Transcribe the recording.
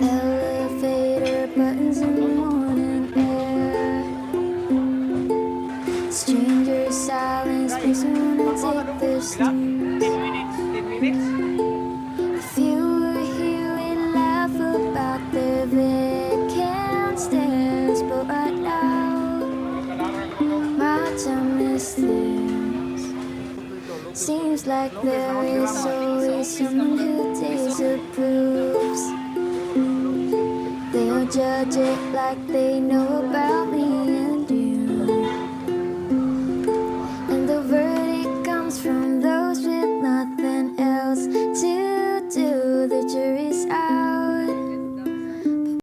Elevator buttons in the morning air. Stranger silence makes me wanna take their snooze. 10 minutes. If you were here, we'd laugh about their vacant stares. But right now, my time is things. Seems like there is always someone who disapproves. They'll judge it like they know about me.